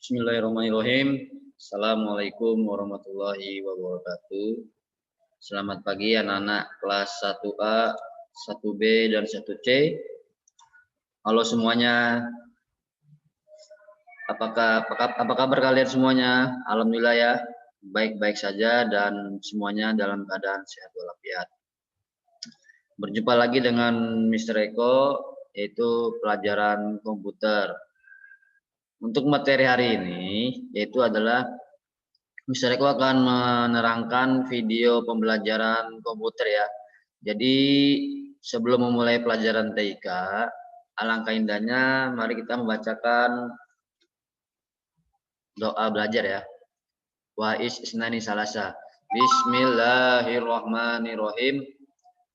Bismillahirrahmanirrahim. Assalamualaikum warahmatullahi wabarakatuh. Selamat pagi anak-anak kelas 1A, 1B, dan 1C. Halo semuanya. Apa kabar kalian semuanya? Alhamdulillah ya, baik-baik saja dan semuanya dalam keadaan sehat walafiat. Berjumpa lagi dengan Mr. Eko, yaitu pelajaran komputer. Untuk materi hari ini, yaitu adalah Mr. Eko akan menerangkan video pembelajaran komputer ya. Jadi sebelum memulai pelajaran TIK, alangkah indahnya mari kita membacakan doa belajar ya. Wa isnani salasa. Bismillahirrahmanirrahim.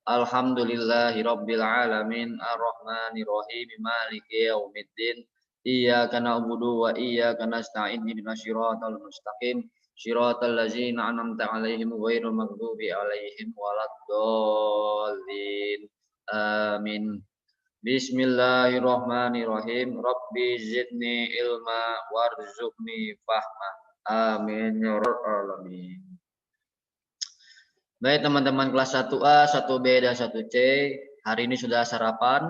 Alhamdulillahirabbil alamin arrahmanirrahim maliki yaumiddin. Iyyaka na'budu wa iyyaka nasta'in ihdinas siratal mustaqim siratal ladzina an'amta 'alaihim ghairil maghdubi 'alaihim waladdallin. Amin. Bismillahirrahmanirrahim. Rabbi zidni ilma warzuqni fahma. Amin ya rabbal alamin. Baik teman-teman kelas 1A, 1B, dan 1C, hari ini sudah sarapan,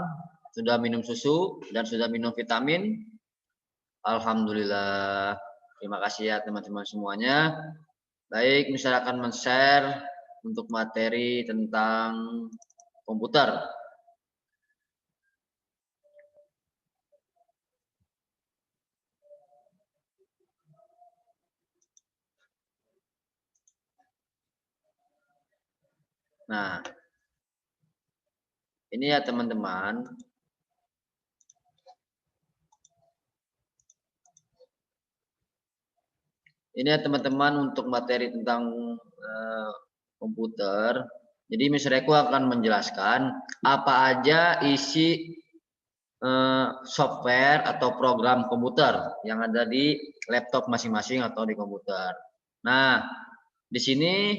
sudah minum susu, dan sudah minum vitamin. Alhamdulillah. Terima kasih ya teman-teman semuanya. Baik, misalnya akan men-share untuk materi tentang komputer. Nah, ini ya teman-teman. Ini ya teman-teman untuk materi tentang komputer. Jadi Mr. Eko akan menjelaskan apa aja isi software atau program komputer yang ada di laptop masing-masing atau di komputer. Nah, di sini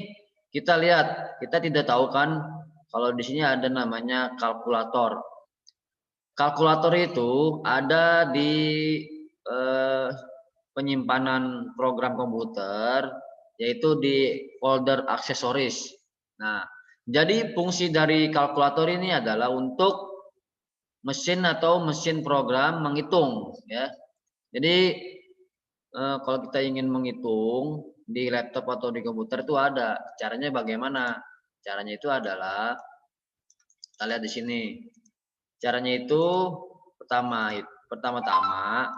kita lihat, kita tidak tahu kan kalau di sini ada namanya kalkulator. Kalkulator itu ada di penyimpanan program komputer, yaitu di folder aksesoris. Nah, jadi fungsi dari kalkulator ini adalah untuk mesin atau mesin program menghitung ya. Jadi kalau kita ingin menghitung di laptop atau di komputer itu ada caranya. Bagaimana caranya? Itu adalah kita lihat di sini. Caranya itu pertama-tama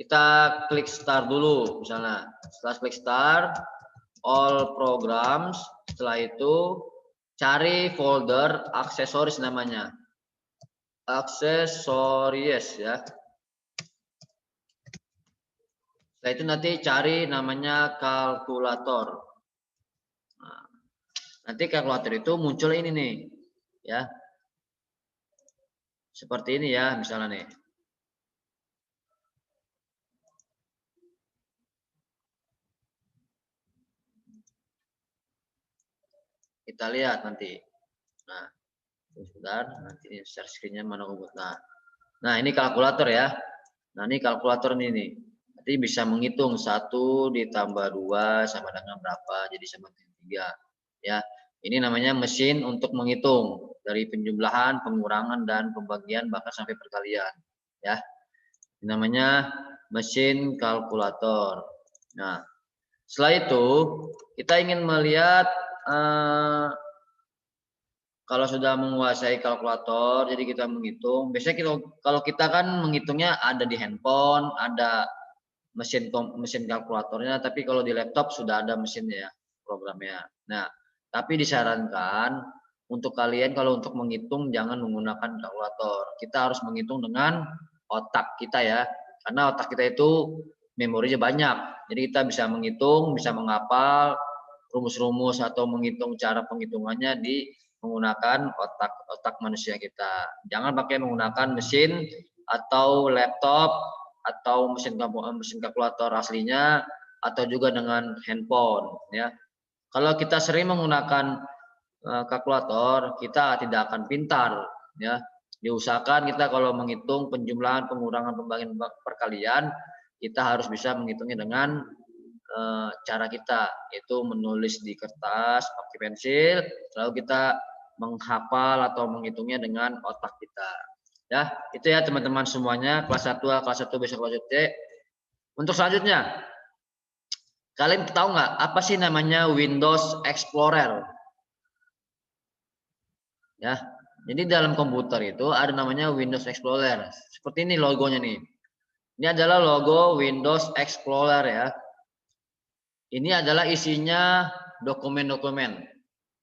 kita klik start dulu misalnya. Setelah klik start, all programs, setelah itu cari folder aksesoris namanya. Aksesoris ya. Setelah itu nanti cari namanya kalkulator. Nah, nanti kalkulator itu muncul ini nih, ya. Seperti ini ya, misalnya nih. Kita lihat nanti. Nah, sebentar, nanti share screen-nya mana komputer. Nah, ini kalkulator ya. Nah, ini kalkulator ini. Nanti bisa menghitung 1 ditambah 2 sama dengan berapa, jadi sama dengan 3. Ya, ini namanya mesin untuk menghitung dari penjumlahan, pengurangan, dan pembagian bahkan sampai perkalian. Ya, ini namanya mesin kalkulator. Nah, setelah itu kita ingin melihat kalau sudah menguasai kalkulator, jadi kita menghitung. Biasanya kalau kita kan menghitungnya ada di handphone, ada mesin kalkulatornya, tapi kalau di laptop sudah ada mesinnya, programnya. Nah, tapi disarankan untuk kalian kalau untuk menghitung jangan menggunakan kalkulator. Kita harus menghitung dengan otak kita ya, karena otak kita itu memorinya banyak. Jadi kita bisa menghitung, bisa menghafal rumus-rumus atau menghitung cara penghitungannya di menggunakan otak manusia kita. Jangan pakai menggunakan mesin atau laptop atau mesin kalkulator aslinya atau juga dengan handphone ya. Kalau kita sering menggunakan kalkulator, kita tidak akan pintar ya. Diusahakan kita kalau menghitung penjumlahan, pengurangan, pembagian, perkalian, kita harus bisa menghitungnya dengan cara kita, yaitu menulis di kertas pakai pensil, lalu kita menghafal atau menghitungnya dengan otak kita. Ya, itu ya teman-teman semuanya, kelas 1A, kelas 1B, kelas 1C. Untuk selanjutnya, kalian tahu nggak apa sih namanya Windows Explorer? Ya, jadi dalam komputer itu ada namanya Windows Explorer. Seperti ini logonya nih. Ini adalah logo Windows Explorer ya. Ini adalah isinya dokumen-dokumen,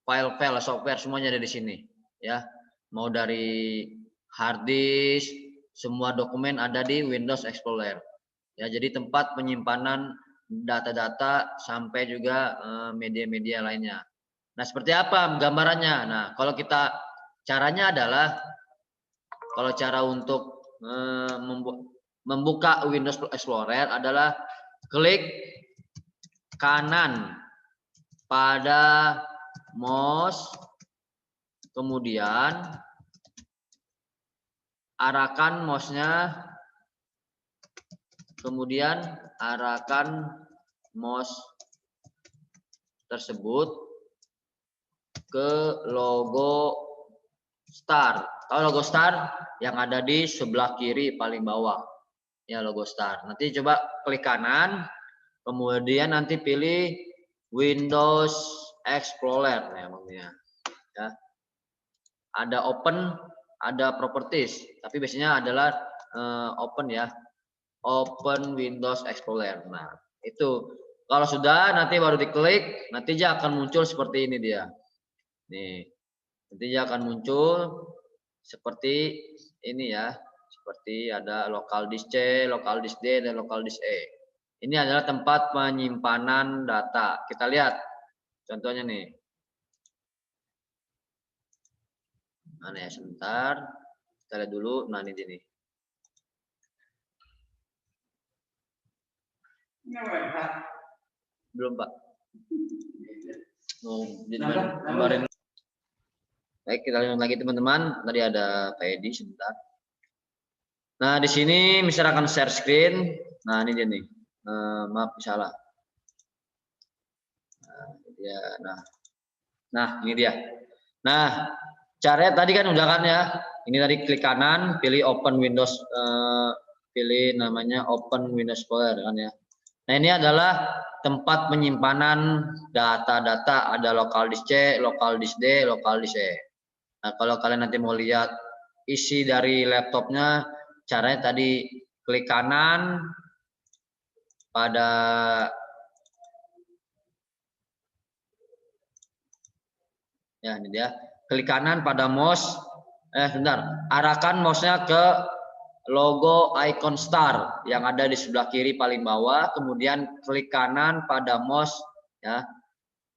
file-file, software semuanya ada di sini ya. Mau dari hard disk, semua dokumen ada di Windows Explorer. Ya, jadi tempat penyimpanan data-data sampai juga media-media lainnya. Nah, seperti apa gambarannya? Nah, kalau kita caranya adalah kalau cara untuk membuka Windows Explorer adalah klik kanan pada mouse, kemudian arahkan mouse-nya, kemudian arahkan mouse tersebut ke logo Start. Tahu logo Start yang ada di sebelah kiri paling bawah. Ya, logo Start. Nanti coba klik kanan, kemudian nanti pilih Windows Explorer namanya. Ya. Ada open, ada properties, tapi biasanya adalah open ya. Open Windows Explorer. Nah, itu kalau sudah nanti baru diklik, nanti dia akan muncul seperti ini dia. Nih. Nanti dia akan muncul seperti ini ya. Seperti ada local disk C, local disk D, dan local disk E. Ini adalah tempat penyimpanan data. Kita lihat contohnya nih. Mana ya, sebentar. Kita lihat dulu. Nah, ini nih. Belum, Pak. Kemarin. Baik, kita lanjut lagi teman-teman. Tadi ada Pak Edi sebentar. Nah, di sini misalkan share screen. Nah, ini dia nih. Maaf salah. Nah, ini dia. Nah, caranya tadi kan udah kan ya. Ini tadi klik kanan, pilih open Windows, pilih namanya open Windows Explorer kan ya. Nah, ini adalah tempat penyimpanan data-data, ada local disk C, local disk D, local disk E. Nah, kalau kalian nanti mau lihat isi dari laptopnya, caranya tadi klik kanan pada ya, ini dia. Klik kanan pada mouse, sebentar, arahkan mouse-nya ke logo icon star yang ada di sebelah kiri paling bawah, kemudian klik kanan pada mouse ya.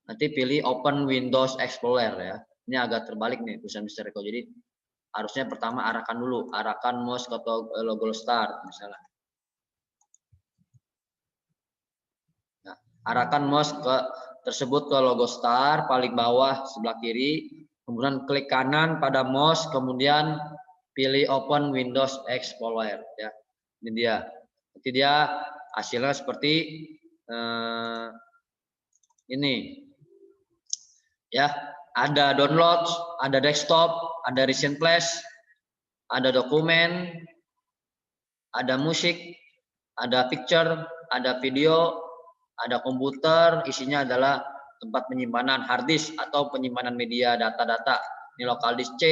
Nanti pilih open Windows Explorer ya. Ini agak terbalik nih tulisan Mr. Eko. Jadi harusnya pertama arahkan dulu, arahkan mouse ke logo start misalnya. Nah, arahkan mouse tersebut ke logo start paling bawah sebelah kiri, kemudian klik kanan pada mouse, kemudian pilih open Windows Explorer ya. Ini dia. Nanti dia hasilnya seperti ini. Ya, ada download, ada desktop, ada recent flash, ada dokumen, ada musik, ada picture, ada video, ada komputer, isinya adalah tempat penyimpanan hard disk atau penyimpanan media data-data. Ini local disk C,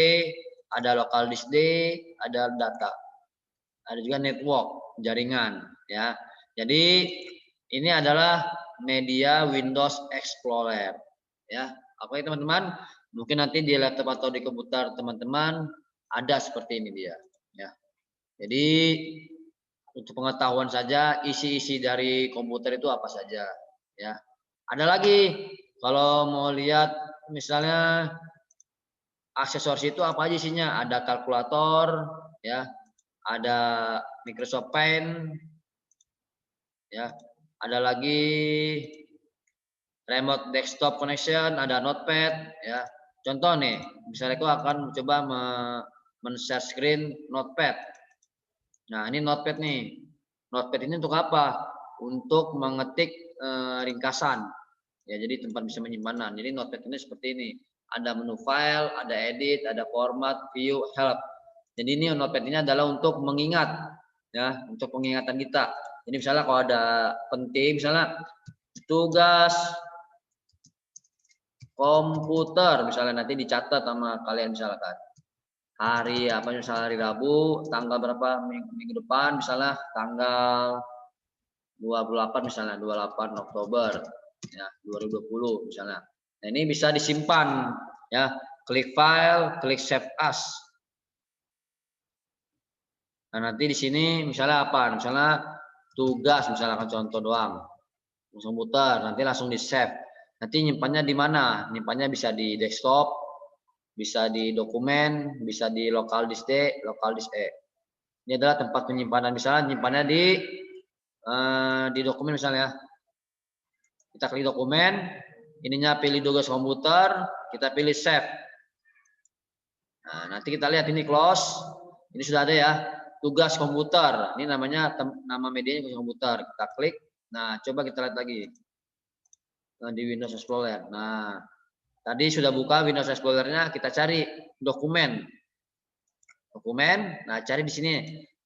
ada local disk D, ada data. Ada juga network, jaringan ya. Jadi ini adalah media Windows Explorer ya. Oke teman-teman, mungkin nanti di laptop atau di komputer teman-teman ada seperti ini dia ya. Jadi untuk pengetahuan saja isi-isi dari komputer itu apa saja ya. Ada lagi kalau mau lihat misalnya aksesoris itu apa aja isinya, ada kalkulator ya, ada Microsoft Paint ya, ada lagi remote desktop connection, ada notepad ya. Contoh nih, misalnya aku akan coba men-share screen Notepad. Nah, ini Notepad nih. Notepad ini untuk apa? Untuk mengetik ringkasan. Ya, jadi tempat bisa penyimpanan. Jadi Notepad ini seperti ini. Ada menu file, ada edit, ada format, view, help. Jadi ini Notepad ini adalah untuk mengingat, ya, untuk pengingatan kita. Jadi misalnya kalau ada penting, misalnya tugas komputer, misalnya nanti dicatat sama kalian misalkan. Hari apa misalnya hari Rabu, tanggal berapa minggu depan, misalnya tanggal 28 misalnya 28 Oktober ya 2020 misalnya. Nah, ini bisa disimpan ya, klik file, klik save as. Nah, nanti di sini misalnya apa? Misalnya tugas misalkan contoh doang. Langsung muter, nanti langsung di save. Nanti nyimpannya di mana? Nyimpannya bisa di desktop, bisa di dokumen, bisa di local disk D, local disk E. Ini adalah tempat penyimpanan, misalnya nyimpannya di dokumen misalnya. Kita klik dokumen, ininya pilih tugas komputer, kita pilih save. Nah, nanti kita lihat ini close. Ini sudah ada ya, tugas komputer. Ini namanya nama medianya tugas komputer. Kita klik. Nah, coba kita lihat lagi di Windows Explorer. Nah, tadi sudah buka Windows Explorer-nya, kita cari dokumen. Dokumen, nah cari di sini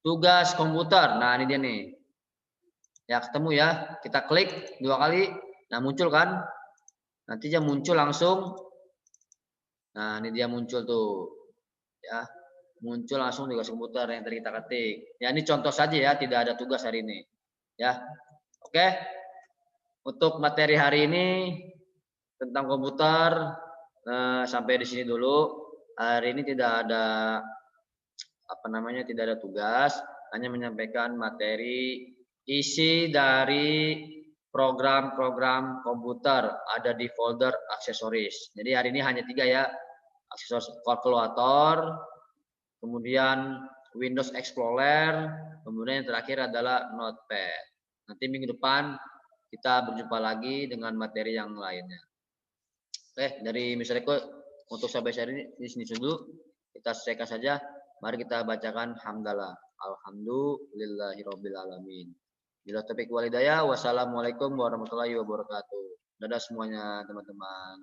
tugas komputer. Nah, ini dia nih. Ya, ketemu ya. Kita klik 2 kali. Nah, muncul kan? Nanti dia muncul langsung. Nah, ini dia muncul tuh. Ya, muncul langsung tugas komputer yang tadi kita ketik. Ya, ini contoh saja ya, tidak ada tugas hari ini. Ya. Oke. Untuk materi hari ini tentang komputer sampai di sini dulu. Hari ini tidak ada tidak ada tugas, hanya menyampaikan materi isi dari program-program komputer ada di folder aksesoris. Jadi hari ini hanya 3 ya, aksesoris kalkulator, kemudian Windows Explorer, kemudian yang terakhir adalah Notepad. Nanti minggu depan kita berjumpa lagi dengan materi yang lainnya. Oke, dari Mr. Eko untuk sampai hari ini di sini dulu. Kita selesaikan saja. Mari kita bacakan hamdalah. Alhamdulillahirabbil alamin. Bila taufiq wal hidayah. Wassalamualaikum warahmatullahi wabarakatuh. Dadah semuanya teman-teman.